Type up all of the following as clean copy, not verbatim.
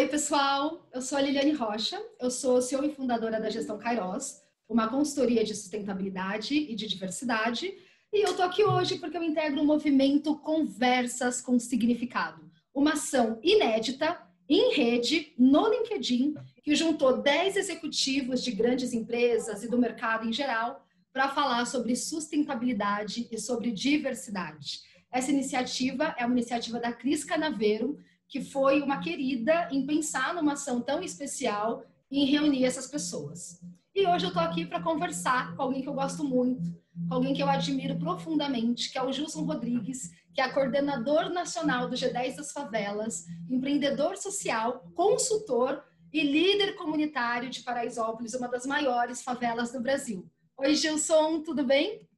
Oi, pessoal. Eu sou a Liliane Rocha. Eu sou CEO e fundadora da Gestão Kairos, uma consultoria de sustentabilidade e de diversidade. E eu tô aqui hoje porque eu integro o movimento Conversas com Significado, uma ação inédita em rede no LinkedIn que juntou 10 executivos de grandes empresas e do mercado em geral para falar sobre sustentabilidade e sobre diversidade. Essa iniciativa é uma iniciativa da Cris Canaveiro, que foi uma querida em pensar numa ação tão especial e em reunir essas pessoas. E hoje eu estou aqui para conversar com alguém que eu gosto muito, com alguém que eu admiro profundamente, que é o Gilson Rodrigues, que é coordenador nacional do G10 das Favelas, empreendedor social, consultor e líder comunitário de Paraisópolis, uma das maiores favelas do Brasil. Oi, Gilson, tudo bem?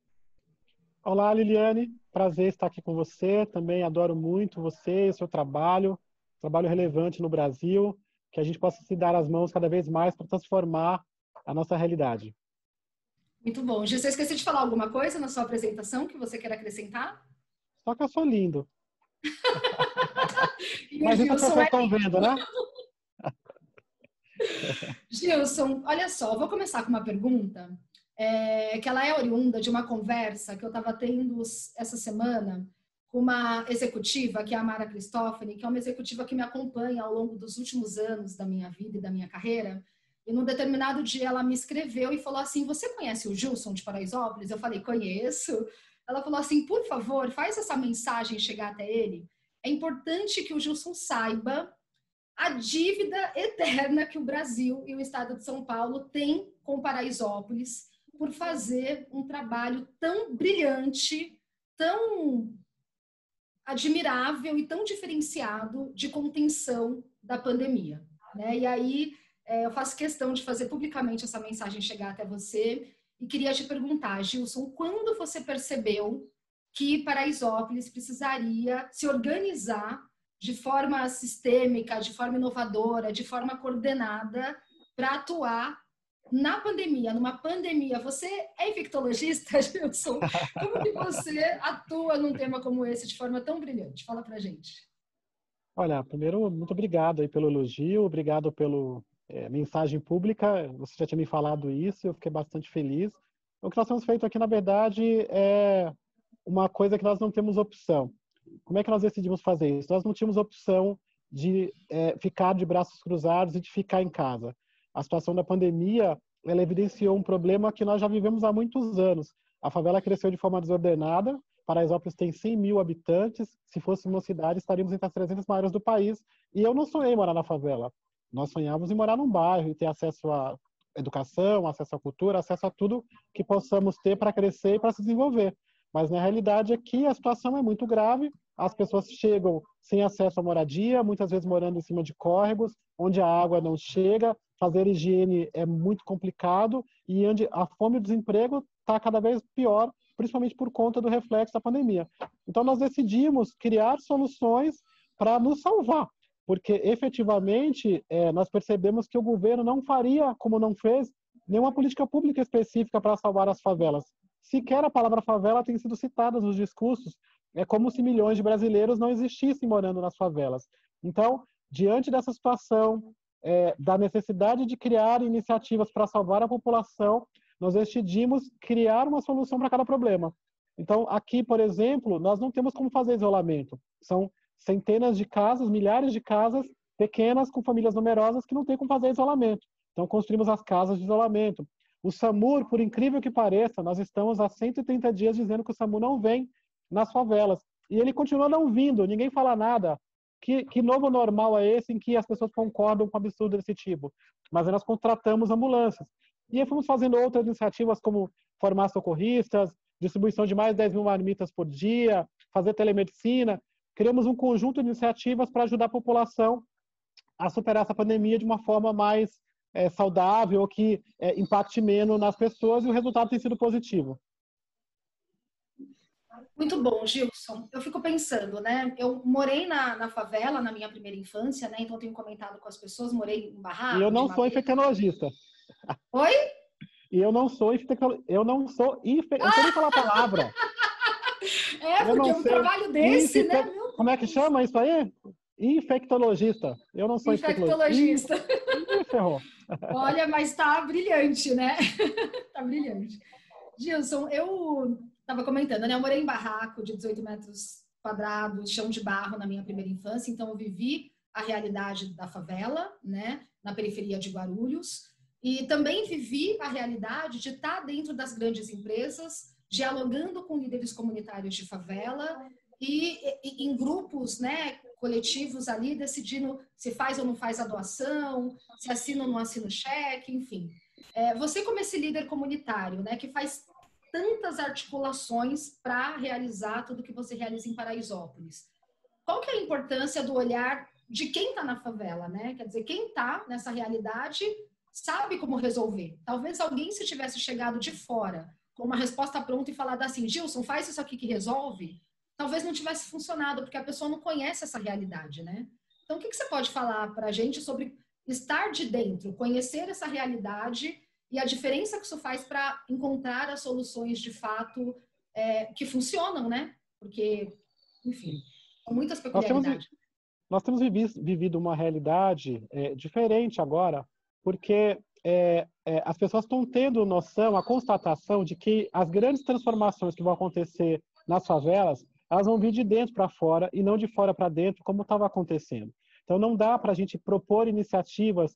Olá, Liliane. Prazer estar aqui com você. Também adoro muito você e seu trabalho relevante no Brasil, que a gente possa se dar as mãos cada vez mais para transformar a nossa realidade. Muito bom. Gilson, eu esqueci de falar alguma coisa na sua apresentação que você quer acrescentar? Só que eu sou lindo. Mas isso as pessoas estão vendo, né? Gilson, olha só, vou começar com uma pergunta, que ela é oriunda de uma conversa que eu estava tendo essa semana com uma executiva, que é a Mara Cristófani, que é uma executiva que me acompanha ao longo dos últimos anos da minha vida e da minha carreira. E num determinado dia ela me escreveu e falou assim: você conhece o Gilson de Paraisópolis? Eu falei: conheço. Ela falou assim: por favor, faz essa mensagem chegar até ele. É importante que o Gilson saiba a dívida eterna que o Brasil e o estado de São Paulo têm com Paraisópolis por fazer um trabalho tão brilhante, tão admirável e tão diferenciado de contenção da pandemia, né? E aí eu faço questão de fazer publicamente essa mensagem chegar até você e queria te perguntar, Gilson, quando você percebeu que Paraisópolis precisaria se organizar de forma sistêmica, de forma inovadora, de forma coordenada para atuar na pandemia, numa pandemia? Você é infectologista, Gilson? Como que você atua num tema como esse de forma tão brilhante? Fala pra gente. Olha, primeiro, muito obrigado aí pelo elogio, obrigado pela mensagem pública. Você já tinha me falado isso, eu fiquei bastante feliz. O que nós temos feito aqui, na verdade, é uma coisa que nós não temos opção. Como é que nós decidimos fazer isso? Nós não tínhamos opção de ficar de braços cruzados e de ficar em casa. A situação da pandemia, ela evidenciou um problema que nós já vivemos há muitos anos. A favela cresceu de forma desordenada. Paraisópolis tem 100 mil habitantes. Se fosse uma cidade, estaríamos entre as 300 maiores do país. E eu não sonhei morar na favela. Nós sonhávamos em morar num bairro e ter acesso à educação, acesso à cultura, acesso a tudo que possamos ter para crescer e para se desenvolver. Mas, na realidade, aqui a situação é muito grave. As pessoas chegam sem acesso à moradia, muitas vezes morando em cima de córregos, onde a água não chega, fazer higiene é muito complicado e onde a fome e o desemprego está cada vez pior, principalmente por conta do reflexo da pandemia. Então, nós decidimos criar soluções para nos salvar, porque, efetivamente, nós percebemos que o governo não faria, como não fez, nenhuma política pública específica para salvar as favelas. Sequer a palavra favela tem sido citada nos discursos. É como se milhões de brasileiros não existissem morando nas favelas. Então, diante dessa situação, da necessidade de criar iniciativas para salvar a população, nós decidimos criar uma solução para cada problema. Então, aqui, por exemplo, nós não temos como fazer isolamento. São centenas de casas, milhares de casas pequenas com famílias numerosas que não têm como fazer isolamento. Então, construímos as casas de isolamento. O SAMU, por incrível que pareça, nós estamos há 130 dias dizendo que o SAMU não vem nas favelas. E ele continua não vindo, ninguém fala nada. Que novo normal é esse em que as pessoas concordam com um absurdo desse tipo? Mas nós contratamos ambulâncias. E aí fomos fazendo outras iniciativas como formar socorristas, distribuição de mais de 10 mil marmitas por dia, fazer telemedicina. Criamos um conjunto de iniciativas para ajudar a população a superar essa pandemia de uma forma mais saudável, que impacte menos nas pessoas, e o resultado tem sido positivo. Muito bom, Gilson. Eu fico pensando, né? Eu morei na favela na minha primeira infância, né? Então eu tenho comentado com as pessoas, morei em barraco. E eu não sou infectologista. Oi? E eu não sou infectologista. Eu não sei nem falar a palavra. Porque um trabalho desse, né? Como é que chama isso aí? Infectologista. Eu não sou Infectologista. Ih, ferrou. Olha, mas tá brilhante, né? Tá brilhante. Gilson, eu estava comentando, né? Eu morei em barraco de 18 metros quadrados, chão de barro na minha primeira infância, então eu vivi a realidade da favela, né? Na periferia de Guarulhos. E também vivi a realidade de estar dentro das grandes empresas, dialogando com líderes comunitários de favela e em grupos, né, coletivos ali, decidindo se faz ou não faz a doação, se assina ou não assina o cheque, enfim. Você como esse líder comunitário, né, que faz tantas articulações para realizar tudo que você realiza em Paraisópolis, qual que é a importância do olhar de quem está na favela, né? Quer dizer, quem está nessa realidade sabe como resolver. Talvez alguém, se tivesse chegado de fora com uma resposta pronta e falado assim, Gilson, faz isso aqui que resolve, talvez não tivesse funcionado, porque a pessoa não conhece essa realidade, né? Então, o que você pode falar para a gente sobre estar de dentro, conhecer essa realidade e a diferença que isso faz para encontrar as soluções de fato que funcionam, né? Porque, enfim, são muitas peculiaridades. Nós temos vivido uma realidade diferente agora, porque as pessoas estão tendo noção, a constatação de que as grandes transformações que vão acontecer nas favelas, elas vão vir de dentro para fora e não de fora para dentro, como estava acontecendo. Então, não dá para a gente propor iniciativas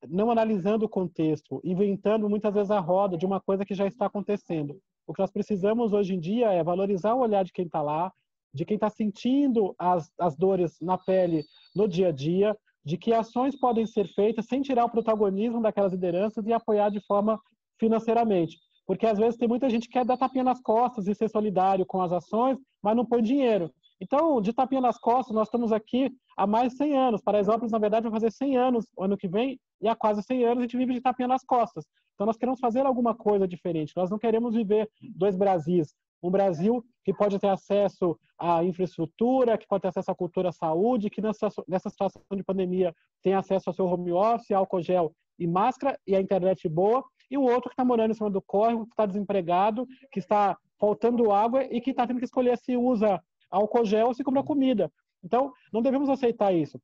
não analisando o contexto, inventando muitas vezes a roda de uma coisa que já está acontecendo. O que nós precisamos hoje em dia é valorizar o olhar de quem está lá, de quem está sentindo as dores na pele no dia a dia, de que ações podem ser feitas sem tirar o protagonismo daquelas lideranças e apoiar de forma financeiramente. Porque às vezes tem muita gente que quer dar tapinha nas costas e ser solidário com as ações, mas não põe dinheiro. Então, de tapinha nas costas, nós estamos aqui há mais de 100 anos. Paraisópolis, na verdade, vai fazer 100 anos o ano que vem, e há quase 100 anos a gente vive de tapinha nas costas. Então, nós queremos fazer alguma coisa diferente. Nós não queremos viver dois Brasis. Um Brasil que pode ter acesso à infraestrutura, que pode ter acesso à cultura, à saúde, que nessa situação de pandemia tem acesso ao seu home office, álcool gel e máscara, e a internet boa, e o outro que está morando em cima do córrego, que está desempregado, que está faltando água e que está tendo que escolher se usa álcool gel ou se compra comida. Então, não devemos aceitar isso,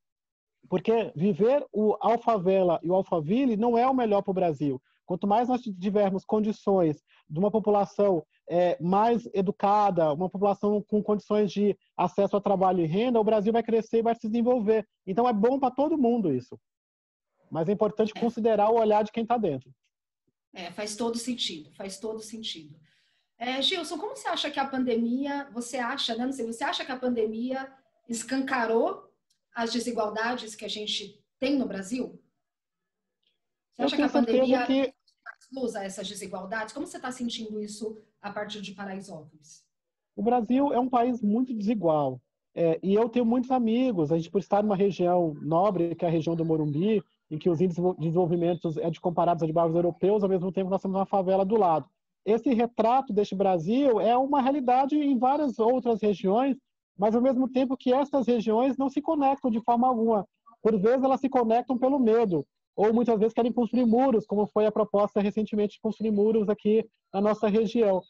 porque viver o Alfavela e o Alphaville não é o melhor para o Brasil. Quanto mais nós tivermos condições de uma população mais educada, uma população com condições de acesso a trabalho e renda, o Brasil vai crescer e vai se desenvolver. Então, é bom para todo mundo isso. Mas é importante considerar o olhar de quem está dentro. Faz todo sentido, faz todo sentido. Gilson, como você acha que a pandemia, você acha que a pandemia escancarou as desigualdades que a gente tem no Brasil? Você acha que a pandemia usa essas desigualdades? Como você está sentindo isso a partir de Paraisópolis? O Brasil é um país muito desigual. E eu tenho muitos amigos, a gente por estar numa região nobre, que é a região do Morumbi, em que os índices de desenvolvimento comparados a de bairros europeus, ao mesmo tempo nós temos uma favela do lado. Esse retrato deste Brasil é uma realidade em várias outras regiões, mas ao mesmo tempo que essas regiões não se conectam de forma alguma. Por vezes elas se conectam pelo medo, ou muitas vezes querem construir muros, como foi a proposta recentemente de construir muros aqui na nossa região.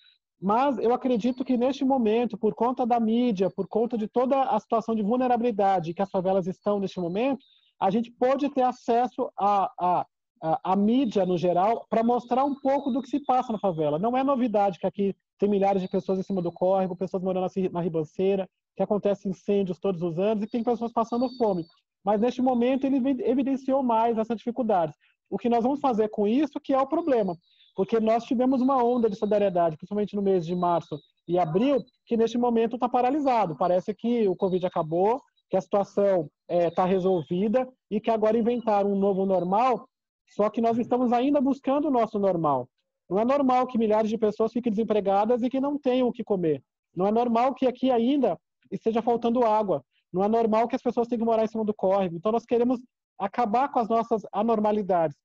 Mas eu acredito que neste momento, por conta da mídia, por conta de toda a situação de vulnerabilidade que as favelas estão neste momento, a gente pode ter acesso à mídia no geral para mostrar um pouco do que se passa na favela. Não é novidade que aqui tem milhares de pessoas em cima do córrego, pessoas morando na ribanceira, que acontecem incêndios todos os anos e que tem pessoas passando fome. Mas neste momento ele evidenciou mais essas dificuldades. O que nós vamos fazer com isso que é o problema, porque nós tivemos uma onda de solidariedade, principalmente no mês de março e abril, que neste momento está paralisado. Parece que o Covid acabou, que a situação está resolvida e que agora inventaram um novo normal, só que nós estamos ainda buscando o nosso normal. Não é normal que milhares de pessoas fiquem desempregadas e que não tenham o que comer. Não é normal que aqui ainda esteja faltando água. Não é normal que as pessoas tenham que morar em cima do córrego. Então nós queremos acabar com as nossas anormalidades.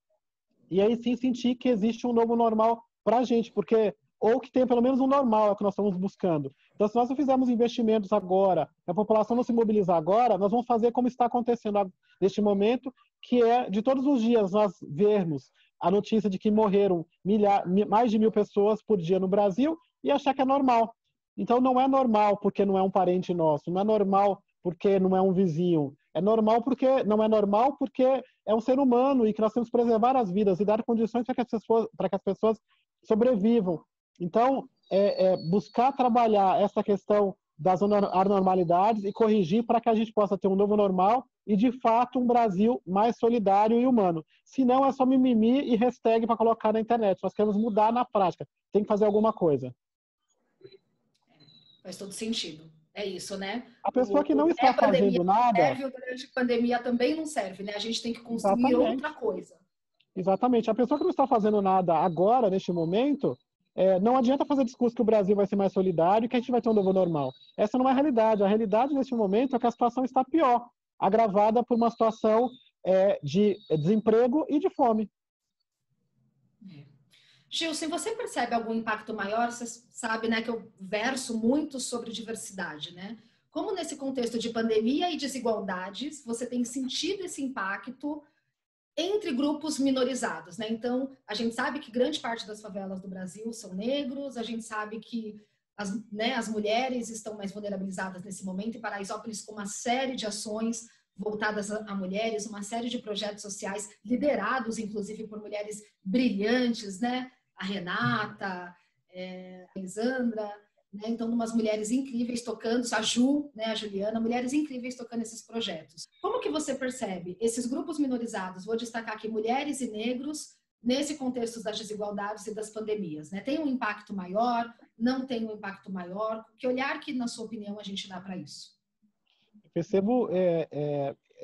E aí sim sentir que existe um novo normal para a gente, porque ou que tenha pelo menos um normal, é o que nós estamos buscando. Então, se nós não fizermos investimentos agora, a população não se mobilizar agora, nós vamos fazer como está acontecendo neste momento, que é de todos os dias nós vermos a notícia de que morreram mais de 1.000 pessoas por dia no Brasil e achar que é normal. Então, não é normal porque não é um parente nosso, não é normal porque não é um vizinho. É normal porque não é normal porque é um ser humano e que nós temos que preservar as vidas e dar condições para que as pessoas sobrevivam. Então, buscar trabalhar essa questão das anormalidades e corrigir para que a gente possa ter um novo normal e, de fato, um Brasil mais solidário e humano. Se não, é só mimimi e hashtag para colocar na internet. Nós queremos mudar na prática. Tem que fazer alguma coisa. Faz todo sentido. É isso, né? A pessoa que não está fazendo nada... serve, durante a pandemia também não serve, né? A gente tem que construir Exatamente. outra coisa. Exatamente. A pessoa que não está fazendo nada agora, neste momento, não adianta fazer discurso que o Brasil vai ser mais solidário e que a gente vai ter um novo normal. Essa não é a realidade. A realidade, neste momento, é que a situação está pior, agravada por uma situação de desemprego e de fome. Gilson, você percebe algum impacto maior? Você sabe, né, que eu verso muito sobre diversidade, né? Como nesse contexto de pandemia e desigualdades, você tem sentido esse impacto entre grupos minorizados, né? Então, a gente sabe que grande parte das favelas do Brasil são negros, a gente sabe que as mulheres estão mais vulnerabilizadas nesse momento, e Paraisópolis com uma série de ações voltadas a mulheres, uma série de projetos sociais liderados, inclusive, por mulheres brilhantes, né? A Renata, a Elisandra, né? Então, umas mulheres incríveis tocando, a Ju, né? A Juliana, mulheres incríveis tocando esses projetos. Como que você percebe esses grupos minorizados, vou destacar aqui mulheres e negros, nesse contexto das desigualdades e das pandemias, né? Tem um impacto maior? Não tem um impacto maior? Que olhar que, na sua opinião, a gente dá para isso? Eu percebo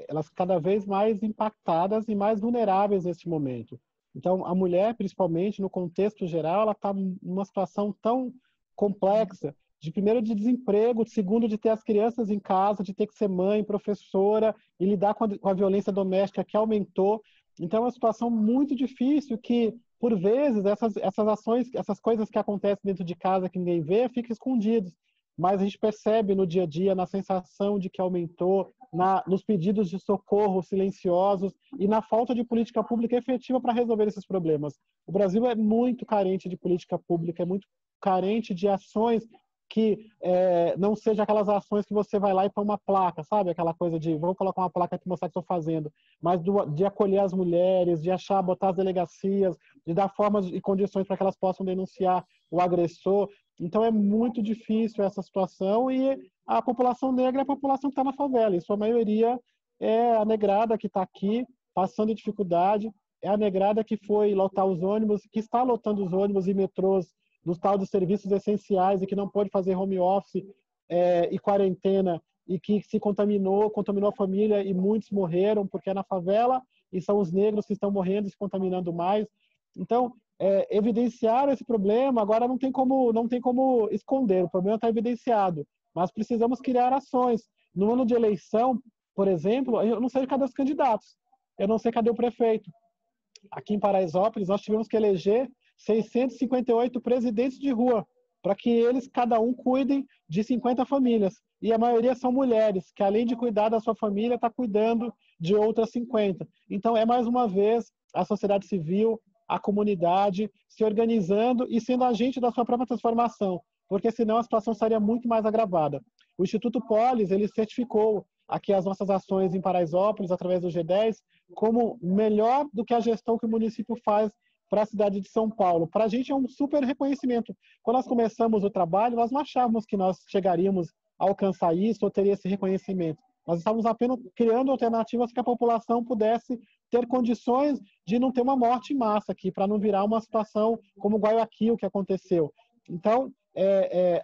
elas cada vez mais impactadas e mais vulneráveis neste momento. Então, a mulher, principalmente, no contexto geral, ela está numa situação tão complexa, primeiro de desemprego, segundo de ter as crianças em casa, de ter que ser mãe, professora e lidar com a violência doméstica que aumentou. Então, é uma situação muito difícil que, por vezes, essas ações, essas coisas que acontecem dentro de casa que ninguém vê, ficam escondidas. Mas a gente percebe no dia a dia, na sensação de que aumentou, nos pedidos de socorro silenciosos e na falta de política pública efetiva para resolver esses problemas. O Brasil é muito carente de política pública, é muito carente de ações que não sejam aquelas ações que você vai lá e põe uma placa, sabe? Aquela coisa de, vou colocar uma placa aqui e mostrar o que estou fazendo, mas de acolher as mulheres, de botar as delegacias, de dar formas e condições para que elas possam denunciar o agressor. Então é muito difícil essa situação e a população negra é a população que está na favela. Em sua maioria é a negrada que está aqui passando dificuldade, é a negrada que foi lotar os ônibus, que está lotando os ônibus e metrôs dos tal dos serviços essenciais e que não pode fazer home office e quarentena e que se contaminou a família e muitos morreram porque é na favela e são os negros que estão morrendo e se contaminando mais. Então, evidenciar esse problema, agora não tem como esconder, o problema está evidenciado, mas precisamos criar ações. No ano de eleição, por exemplo, eu não sei cadê os candidatos, eu não sei cadê o prefeito. Aqui em Paraisópolis, nós tivemos que eleger 658 presidentes de rua, para que eles, cada um, cuidem de 50 famílias. E a maioria são mulheres, que além de cuidar da sua família, está cuidando de outras 50. Então, mais uma vez, a sociedade civil, a comunidade se organizando e sendo agente da sua própria transformação, porque senão a situação seria muito mais agravada. O Instituto Polis, ele certificou aqui as nossas ações em Paraisópolis, através do G10, como melhor do que a gestão que o município faz para a cidade de São Paulo. Para a gente é um super reconhecimento. Quando nós começamos o trabalho, nós não achávamos que nós chegaríamos a alcançar isso ou teria esse reconhecimento. Nós estávamos apenas criando alternativas que a população pudesse ter condições de não ter uma morte em massa aqui, para não virar uma situação como Guayaquil que aconteceu. Então,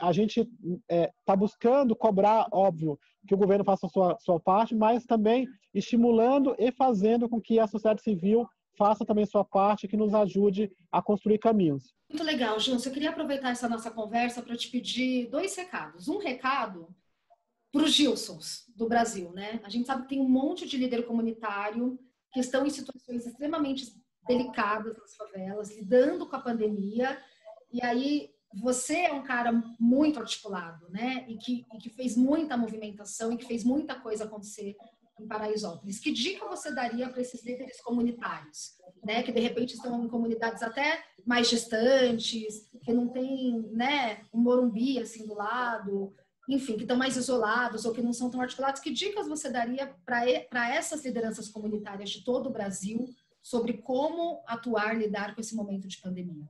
a gente está buscando cobrar, óbvio, que o governo faça a sua parte, mas também estimulando e fazendo com que a sociedade civil faça também sua parte, que nos ajude a construir caminhos. Muito legal, Gilson. Eu queria aproveitar essa nossa conversa para te pedir 2 recados. Um recado para os Gilsons do Brasil, né? A gente sabe que tem um monte de líder comunitário que estão em situações extremamente delicadas nas favelas, lidando com a pandemia, e aí você é um cara muito articulado, né? E que fez muita movimentação e que fez muita coisa acontecer em Paraisópolis. Que dica você daria para esses líderes comunitários, né? Que de repente estão em comunidades até mais distantes, que não tem, né, um Morumbi assim do lado, enfim, que estão mais isolados ou que não são tão articulados, que dicas você daria para essas lideranças comunitárias de todo o Brasil sobre como atuar, lidar com esse momento de pandemia?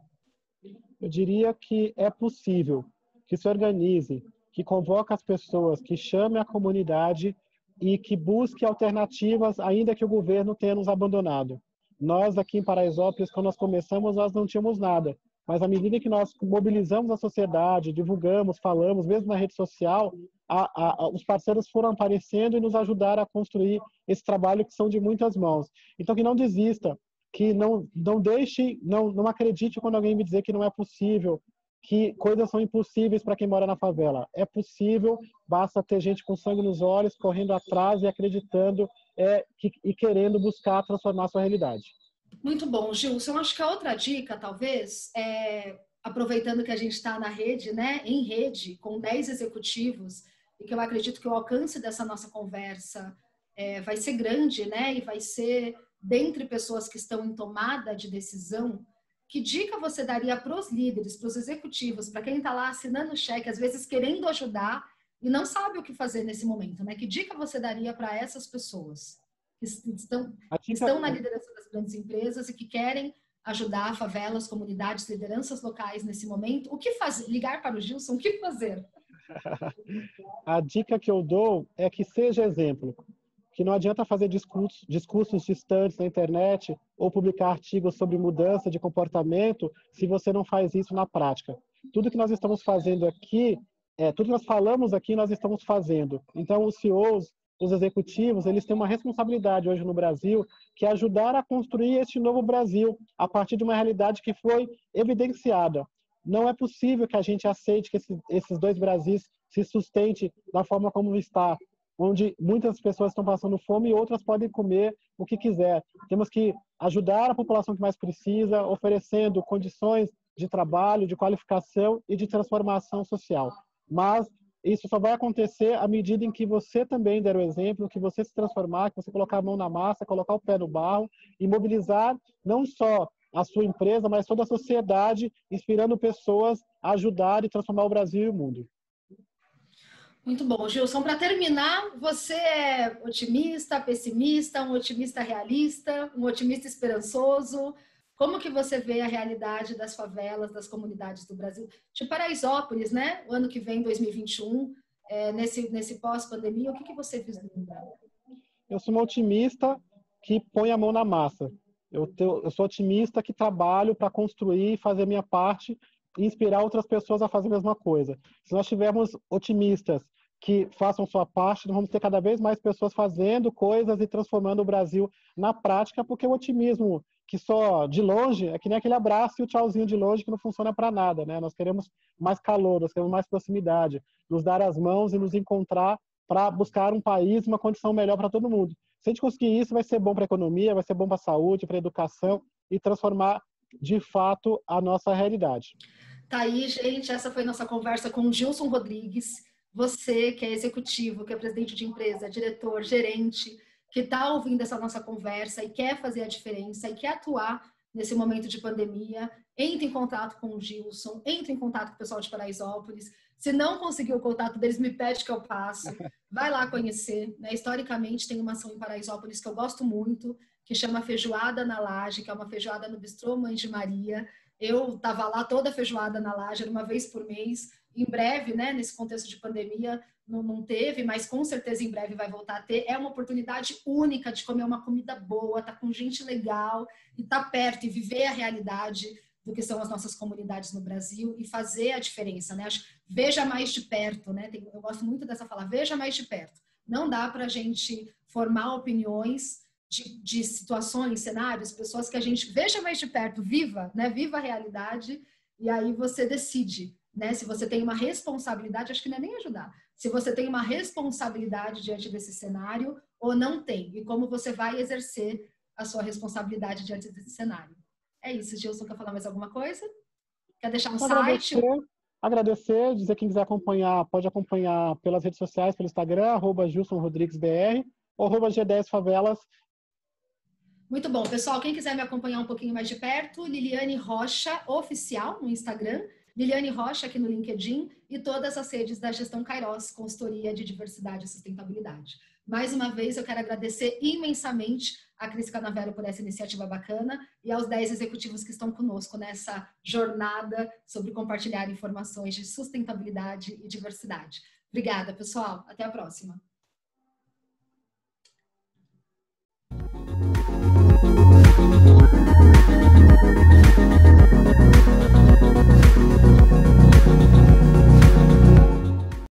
Eu diria que é possível que se organize, que convoque as pessoas, que chame a comunidade e que busque alternativas, ainda que o governo tenha nos abandonado. Nós, aqui em Paraisópolis, quando nós começamos, nós não tínhamos nada. Mas à medida que nós mobilizamos a sociedade, divulgamos, falamos, mesmo na rede social, os parceiros foram aparecendo e nos ajudaram a construir esse trabalho que são de muitas mãos. Então, que não desista, que não deixe, não acredite quando alguém me dizer que não é possível, que coisas são impossíveis para quem mora na favela. É possível, basta ter gente com sangue nos olhos, correndo atrás e acreditando e querendo buscar transformar a sua realidade. Muito bom, Gilson. Acho que a outra dica, talvez, aproveitando que a gente está na rede, né, em rede, com 10 executivos, e que eu acredito que o alcance dessa nossa conversa vai ser grande, né, e vai ser dentre pessoas que estão em tomada de decisão. Que dica você daria para os líderes, para os executivos, para quem está lá assinando o cheque, às vezes querendo ajudar e não sabe o que fazer nesse momento, né? Que dica você daria para essas pessoas que estão na liderança das grandes empresas e que querem ajudar favelas, comunidades, lideranças locais nesse momento? O que fazer? Ligar para o Gilson, o que fazer? A dica que eu dou é que seja exemplo. Que não adianta fazer discursos distantes na internet ou publicar artigos sobre mudança de comportamento se você não faz isso na prática. Tudo que nós estamos fazendo aqui, tudo que nós falamos aqui, nós estamos fazendo. Então, os CEOs, os executivos, eles têm uma responsabilidade hoje no Brasil, que é ajudar a construir este novo Brasil a partir de uma realidade que foi evidenciada. Não é possível que a gente aceite que esses dois Brasis se sustentem da forma como está, onde muitas pessoas estão passando fome e outras podem comer o que quiser. Temos que ajudar a população que mais precisa, oferecendo condições de trabalho, de qualificação e de transformação social. Mas isso só vai acontecer à medida em que você também der o exemplo, que você se transformar, que você colocar a mão na massa, colocar o pé no barro e mobilizar não só a sua empresa, mas toda a sociedade, inspirando pessoas a ajudar e transformar o Brasil e o mundo. Muito bom, Gilson. Para terminar, você é otimista, pessimista, um otimista realista, um otimista esperançoso? Como que você vê a realidade das favelas, das comunidades do Brasil? De Paraisópolis, né? O ano que vem, 2021, nesse pós-pandemia, o que você vislumbra? Eu sou um otimista que põe a mão na massa. Eu sou otimista que trabalho para construir, fazer a minha parte e inspirar outras pessoas a fazer a mesma coisa. Se nós tivermos otimistas que façam sua parte, nós vamos ter cada vez mais pessoas fazendo coisas e transformando o Brasil na prática, porque o otimismo que só de longe é que nem aquele abraço e o tchauzinho de longe que não funciona para nada, né? Nós queremos mais calor, nós queremos mais proximidade, nos dar as mãos e nos encontrar para buscar um país, uma condição melhor para todo mundo. Se a gente conseguir isso, vai ser bom para a economia, vai ser bom para a saúde, para a educação e transformar de fato a nossa realidade. Tá aí, gente, essa foi nossa conversa com o Gilson Rodrigues. Você que é executivo, que é presidente de empresa, diretor, gerente, que está ouvindo essa nossa conversa e quer fazer a diferença e quer atuar nesse momento de pandemia, entre em contato com o Gilson, entre em contato com o pessoal de Paraisópolis. Se não conseguir o contato deles, me pede que eu passo. Vai lá conhecer. Né? Historicamente, tem uma ação em Paraisópolis que eu gosto muito, que chama Feijoada na Laje, que é uma feijoada no Bistrô Mãe de Maria. Eu estava lá toda feijoada na Laje, uma vez por mês. Em breve, né, nesse contexto de pandemia, não teve, mas com certeza em breve vai voltar a ter. É uma oportunidade única de comer uma comida boa, tá com gente legal, e tá perto, e viver a realidade do que são as nossas comunidades no Brasil e fazer a diferença, né? Veja mais de perto, né? Eu gosto muito dessa fala, veja mais de perto. Não dá para a gente formar opiniões de situações, cenários, pessoas que a gente veja mais de perto, viva, né? Viva a realidade, e aí você decide. Né? Se você tem uma responsabilidade, acho que não é nem ajudar. Se você tem uma responsabilidade diante desse cenário ou não tem, e como você vai exercer a sua responsabilidade diante desse cenário. É isso, Gilson, quer falar mais alguma coisa? Quer deixar um site? Agradecer, dizer que quem quiser acompanhar, pode acompanhar pelas redes sociais, pelo Instagram, @GilsonRodriguesBR, ou @G10Favelas. Muito bom, pessoal. Quem quiser me acompanhar um pouquinho mais de perto, Liliane Rocha Oficial no Instagram. Liliane Rocha aqui no LinkedIn e todas as redes da Gestão Kairos, consultoria de diversidade e sustentabilidade. Mais uma vez, eu quero agradecer imensamente a Cris Canavero por essa iniciativa bacana e aos 10 executivos que estão conosco nessa jornada sobre compartilhar informações de sustentabilidade e diversidade. Obrigada, pessoal. Até a próxima.